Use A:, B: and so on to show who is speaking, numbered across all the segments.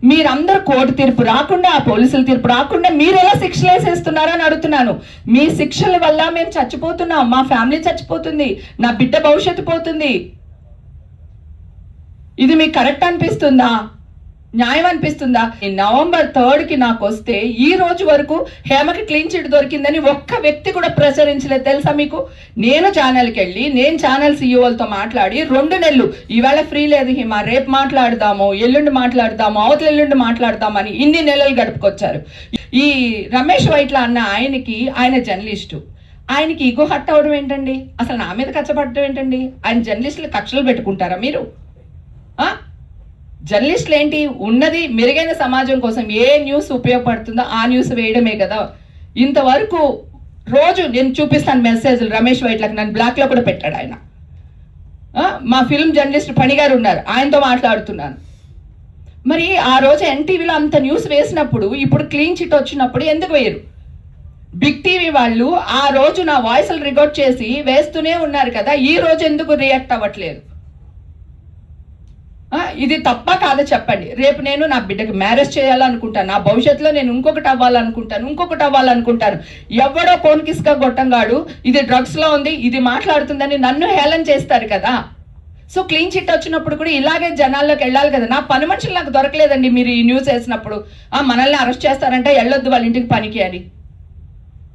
A: మీరందరూ కోర్టు తీర్పు రాకుండా, ఆ పోలీసుల తీర్పు రాకుండా మీరు ఎలా శిక్షలు వేసేస్తున్నారని అడుగుతున్నాను. మీ శిక్షల వల్ల మేము చచ్చిపోతున్నాం, మా ఫ్యామిలీ చచ్చిపోతుంది, నా బిడ్డ భవిష్యత్తు పోతుంది. ఇది మీకు కరెక్ట్ అనిపిస్తుందా? న్యాయం అనిపిస్తుందా? నవంబర్ 3కి నాకు వస్తే ఈ రోజు వరకు హేమకి క్లీన్ చిట్ దొరికిందని ఒక్క వ్యక్తి కూడా ప్రచురించలేదు తెలుసా మీకు? నేను ఛానల్కి వెళ్ళి, నేను ఛానల్ సీఈఓలతో మాట్లాడి 2 నెలలు, ఈవేళ ఫ్రీ లేదు హిమ, రేపు మాట్లాడదాము, ఎల్లుండి మాట్లాడదాము, అవతల ఎల్లుండి మాట్లాడదామని ఇన్ని నెలలు గడుపుకొచ్చారు. ఈ రమేష్ వైట్ల అన్న ఆయన జర్నలిస్టు, ఆయనకి ఈగో హట్ అవడం ఏంటండి? అసలు నా మీద కచ్చపడడం ఏంటండి? ఆయన జర్నలిస్టులు కక్షలు పెట్టుకుంటారా మీరు? జర్నలిస్టులు ఏంటి, ఉన్నది మెరుగైన సమాజం కోసం ఏ న్యూస్ ఉపయోగపడుతుందో ఆ న్యూస్ వేయడమే కదా. ఇంతవరకు రోజు నేను చూపిస్తాను మెసేజ్లు రమేష్ వైట్లకు, నన్ను బ్లాక్లో కూడా పెట్టాడు ఆయన. మా ఫిల్మ్ జర్నలిస్ట్ పనిగారు ఉన్నారు, ఆయనతో మాట్లాడుతున్నాను. మరి ఆ రోజు ఎన్టీవీలో అంత న్యూస్ వేసినప్పుడు, ఇప్పుడు క్లీన్ చిట్ వచ్చినప్పుడు ఎందుకు వేయరు? బిగ్ టీవీ వాళ్ళు ఆ రోజు నా వాయిస్లు రికార్డ్ చేసి వేస్తూనే ఉన్నారు కదా, ఈ రోజు ఎందుకు రియాక్ట్ అవ్వట్లేదు? ఇది తప్ప కాదా చెప్పండి. రేపు నేను నా బిడ్డకి మ్యారేజ్ చేయాలనుకుంటాను, నా భవిష్యత్తులో నేను ఇంకొకటి అవ్వాలనుకుంటాను. ఎవడో కోన్కిస్గా గొట్టంగాడు ఇది డ్రగ్స్లో ఉంది, ఇది మాట్లాడుతుందని నన్ను హేళన చేస్తారు కదా. సో క్లీన్ చిట్ వచ్చినప్పుడు కూడా ఇలాగే జనాల్లోకి వెళ్ళాలి కదా. నా పని మనుషులు నాకు దొరకలేదండి. మీరు ఈ న్యూస్ వేసినప్పుడు మనల్ని అరెస్ట్ చేస్తారంటే వెళ్ళొద్దు వాళ్ళ ఇంటికి పనికి అని.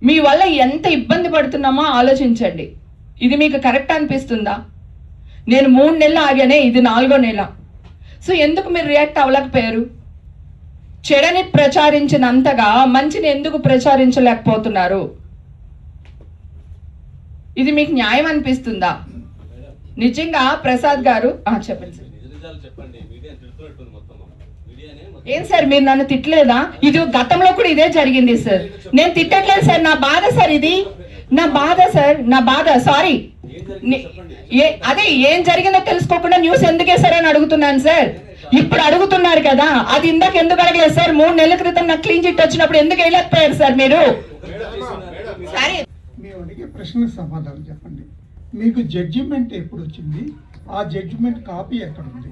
A: మీ వల్ల ఎంత ఇబ్బంది పడుతున్నామో ఆలోచించండి. ఇది మీకు కరెక్ట్ అనిపిస్తుందా? నేను 3 నెలలు ఆగానే, ఇది 4వ నెల. సో ఎందుకు మీరు రియాక్ట్ అవ్వలేకపోయారు? చెడని ప్రచారించినంతగా మంచిని ఎందుకు ప్రచారించలేకపోతున్నారు? ఇది మీకు న్యాయం అనిపిస్తుందా? నిజంగా ప్రసాద్ గారు చెప్పండి సార్. ఏం సార్ మీరు నన్ను తిట్టలేదా? ఇది గతంలో కూడా ఇదే జరిగింది సార్. నేను తిట్టట్లేదు సార్, నా బాధ సార్, ఇది నా బాధ సారీ. అదే ఏం జరిగిందో తెలుసుకోకుండా న్యూస్ ఎందుకు వేసారని అడుగుతున్నాను సార్. ఇప్పుడు అడుగుతున్నారు కదా, అది ఇందాక ఎందుకు అడగలేదు సార్? 3 నెలల క్రితం నాకు క్లీన్ చిట్ వచ్చినప్పుడు ఎందుకు వేయలేకపోయారు సార్ మీరు? సరే,
B: మేము అడిగే ప్రశ్నకు సమాధానం చెప్పండి. మీకు జడ్జిమెంట్ ఎప్పుడు వచ్చింది? ఆ జడ్జిమెంట్ కాపీ ఎక్కడ ఉంది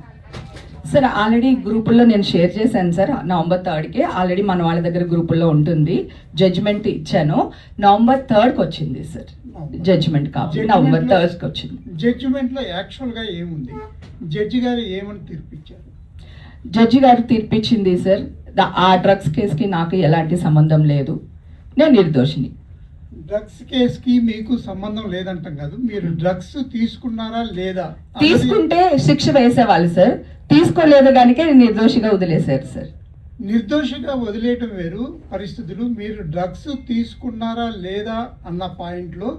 A: సార్? ఆల్రెడీ గ్రూపుల్లో నేను షేర్ చేశాను సార్. నవంబర్ 3కి ఆల్రెడీ మన వాళ్ళ దగ్గర గ్రూపుల్లో ఉంటుంది. జడ్జిమెంట్ ఇచ్చాను. నవంబర్ 3కి వచ్చింది సార్ జడ్జిమెంట్ కాపీ. నవంబర్ 3కి వచ్చింది.
B: జడ్జిమెంట్ లో యాక్చువల్ గా ఏముంది? జడ్జి గారు ఏమని తీర్పిచ్చారు?
A: జడ్జి గారు తీర్పిచ్చింది సార్, ఆ డ్రగ్స్ కేసుకి నాకు ఎలాంటి సంబంధం లేదు, నేను నిర్దోషిని.
B: డ్రగ్స్ కేసుకి మీకు సంబంధం లేదంటాం కాదు, మీరు డ్రగ్స్ తీసుకున్నారా లేదా?
A: తీసుకుంటే శిక్ష వేసేవాళ్ళు సార్, తీసుకోలేదు కనుక నిర్దోషిగా వదిలేశారు సార్.
B: నిర్దోషిగా వదిలేయటం వేరు పరిస్థితులు. మీరు డ్రగ్స్ తీసుకున్నారా లేదా అన్న పాయింట్లో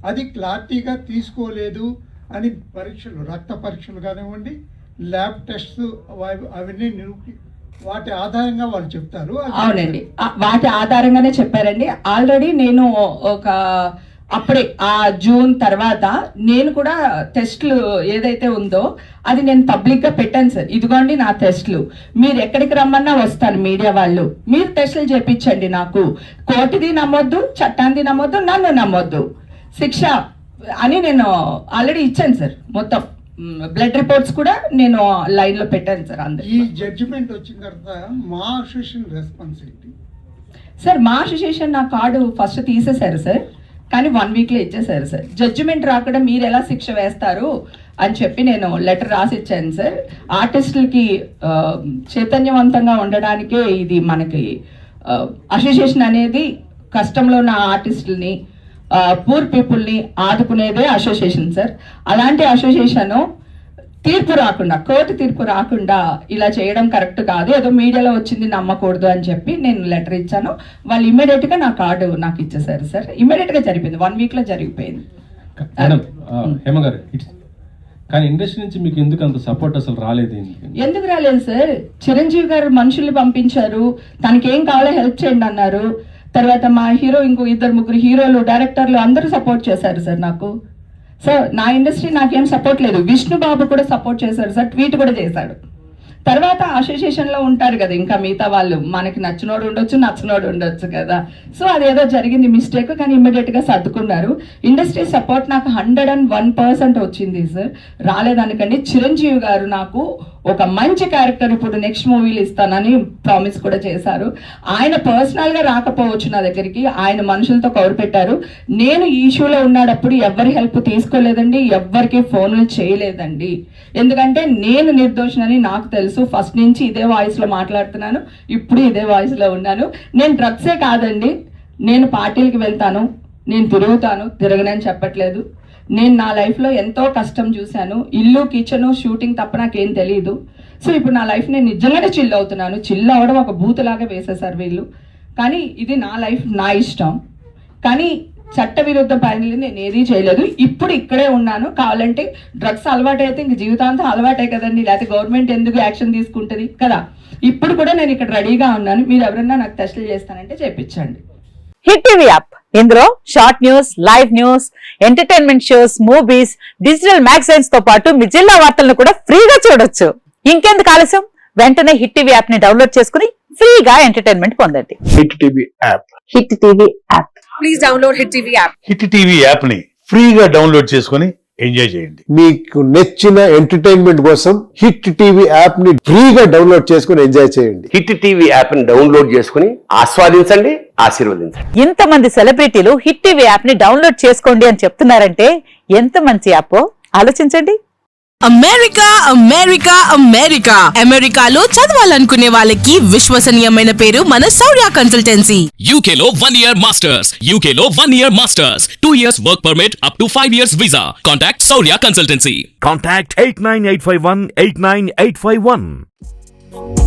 B: అది క్లారిటీగా తీసుకోలేదు అని పరీక్షలు, రక్త పరీక్షలు కానివ్వండి, ల్యాబ్ టెస్ట్, అవన్నీ వాటి ఆధారంగా వాళ్ళు చెప్తారు.
A: అవునండి, వాటి ఆధారంగానే చెప్పారండి. ఆల్రెడీ నేను అప్పుడే ఆ జూన్ తర్వాత నేను కూడా టెస్ట్లు ఏదైతే ఉందో అది నేను పబ్లిక్గా పెట్టాను సార్. ఇదిగోండి నా టెస్ట్లు, మీరు ఎక్కడికి రమ్మన్నా వస్తాను, మీడియా వాళ్ళు మీరు టెస్టులు చేయించండి, నాకు కోర్టుది నమ్మొద్దు, చట్టాన్ని నమ్మొద్దు, నన్ను నమ్మొద్దు, శిక్ష అని నేను ఆల్రెడీ ఇచ్చాను సార్. మొత్తం బ్లడ్ రిపోర్ట్స్ కూడా నేను లైన్లో పెట్టాను సార్. అందరూ
B: ఈ జడ్జిమెంట్ వచ్చిన తర్వాత మా అసోసియేషన్ రెస్పాన్స్ ఏంటి
A: సార్? మా అసోసియేషన్ నా కార్డు ఫస్ట్ తీసేశారు సార్, కానీ 1 వీక్లో ఇచ్చేసారు సార్. జడ్జిమెంట్ రాకుండా మీరు ఎలా శిక్ష వేస్తారు అని చెప్పి నేను లెటర్ రాసి ఇచ్చాను సార్. ఆర్టిస్టులకి చైతన్యవంతంగా ఉండడానికే ఇది మనకి అసోసియేషన్ అనేది. కష్టంలో ఉన్న ఆర్టిస్టులని, పూర్ పీపుల్ని ఆదుకునేదే అసోసియేషన్ సార్. అలాంటి అసోసియేషన్ తీర్పు రాకుండా, కోర్టు తీర్పు రాకుండా ఇలా చేయడం కరెక్ట్ కాదు, ఏదో మీడియాలో వచ్చింది నమ్మకూడదు అని చెప్పి నేను లెటర్ ఇచ్చాను. వాళ్ళు ఇమ్మీడియట్ గా నా కార్డు నాకు ఇచ్చేసారు సార్. ఇమ్మీడియట్ గా జరిగిపోయింది, 1 వీక్ లో జరిగిపోయింది.
C: హేమ గారు, కానీ ఇండస్ట్రీ నుంచి మీకు ఎందుకు అంత సపోర్ట్ అసలు రాలేదు?
A: ఎందుకు రాలేదు సార్? చిరంజీవి గారు మనుషుల్ని పంపించారు, తనకి ఏం కావాలో హెల్ప్ చేయండి అన్నారు. తర్వాత మా హీరో, ఇంకో 2-3 హీరోలు, డైరెక్టర్లు అందరూ సపోర్ట్ చేశారు సార్ నాకు. సార్ నా ఇండస్ట్రీ నాకేం సపోర్ట్ లేదు. విష్ణు బాబు కూడా సపోర్ట్ చేశాడు సార్, ట్వీట్ కూడా చేశాడు. తర్వాత అసోసియేషన్లో ఉంటారు కదా ఇంకా మిగతా వాళ్ళు, మనకి నచ్చినోడు ఉండొచ్చు, నచ్చినోడు ఉండొచ్చు కదా. సో అదేదో జరిగింది మిస్టేక్, కానీ ఇమ్మీడియట్గా సర్దుకున్నారు. ఇండస్ట్రీ సపోర్ట్ నాకు 101% వచ్చింది సార్. రాలేదనుకండి. చిరంజీవి గారు నాకు ఒక మంచి క్యారెక్టర్ ఇప్పుడు నెక్స్ట్ మూవీలు ఇస్తానని ప్రామిస్ కూడా చేశారు. ఆయన పర్సనల్ గా రాకపోవచ్చు నా దగ్గరికి, ఆయన మనుషులతో కవర్ పెట్టారు. నేను ఈ ఇష్యూలో ఉన్నప్పుడు ఎవరి హెల్ప్ తీసుకోలేదండి, ఎవ్వరికి ఫోన్లు చేయలేదండి. ఎందుకంటే నేను నిర్దోషినని నాకు తెలుసు. ఫస్ట్ నుంచి ఇదే వాయిస్ లో మాట్లాడుతున్నాను, ఇప్పుడు ఇదే వాయిస్ లో ఉన్నాను. నేను డ్రగ్సే కాదండి, నేను పార్టీలకి వెళ్తాను, నేను తిరగనని చెప్పట్లేదు. నేను నా లైఫ్లో ఎంతో కష్టం చూశాను. ఇల్లు, కిచెను, షూటింగ్ తప్ప నాకేం తెలియదు. సో ఇప్పుడు నా లైఫ్ నేను నిజంగానే చిల్ అవుతున్నాను. చిల్ అవ్వడం ఒక బూతులాగా వేసేసారు వీళ్ళు. కానీ ఇది నా లైఫ్, నా ఇష్టం. కానీ చట్టవిరుద్ధ పనులు నేను ఏదీ చేయలేదు. ఇప్పుడు ఇక్కడే ఉన్నాను. కావాలంటే డ్రగ్స్ అలవాటు అయితే ఇంక జీవితాంతం అలవాటే కదండి, లేకపోతే గవర్నమెంట్ ఎందుకు యాక్షన్ తీసుకుంటుంది కదా. ఇప్పుడు కూడా నేను ఇక్కడ రెడీగా ఉన్నాను. మీరు ఎవరన్నా నాకు టెస్టులు చేస్తానంటే చేపించండి.
D: హిట్ టీవీ యాప్, ఇందులో short news, live news, entertainment shows, movies, digital magazines తో పాటు మీ జిల్లా వార్తలను కూడా ఫ్రీగా చూడొచ్చు. ఇంకెందుకు ఆలస్యం, వెంటనే హిట్ టీవీ యాప్ ని డౌన్లోడ్ చేసుకుని ఫ్రీగా ఎంటర్టైన్మెంట్ పొందండి.
E: Hit TV app.
D: Hit TV app.
F: Please download hit TV app.
E: Hit TV app ని ఫ్రీగా డౌన్లోడ్ చేసుకొని ఎంజాయ్ చేయండి.
G: మీకు నచ్చిన ఎంటర్టైన్మెంట్ కోసం హిట్ టీవీ యాప్ ని ఫ్రీగా డౌన్లోడ్ చేసుకుని ఎంజాయ్ చేయండి.
H: హిట్ టీవీ యాప్ ని డౌన్లోడ్ చేసుకుని ఆస్వాదించండి, ఆశీర్వదించండి.
D: ఇంతమంది సెలబ్రిటీలు హిట్ టీవీ యాప్ ని డౌన్లోడ్ చేసుకోండి అని చెప్తున్నారంటే ఎంత మంచి యాప్ ఆలోచించండి.
F: అమెరికా అమెరికా అమెరికా అమెరికాలో చదవాలనుకునే వాళ్ళకి విశ్వసనీయమైన పేరు మన శౌర్య కన్సల్టెన్సీ.
I: UK లో 1 year masters, UK లో 1 year masters, 2 years work permit up to 5 years visa. Contact Saurya Consultancy.
J: Contact 89851 89851.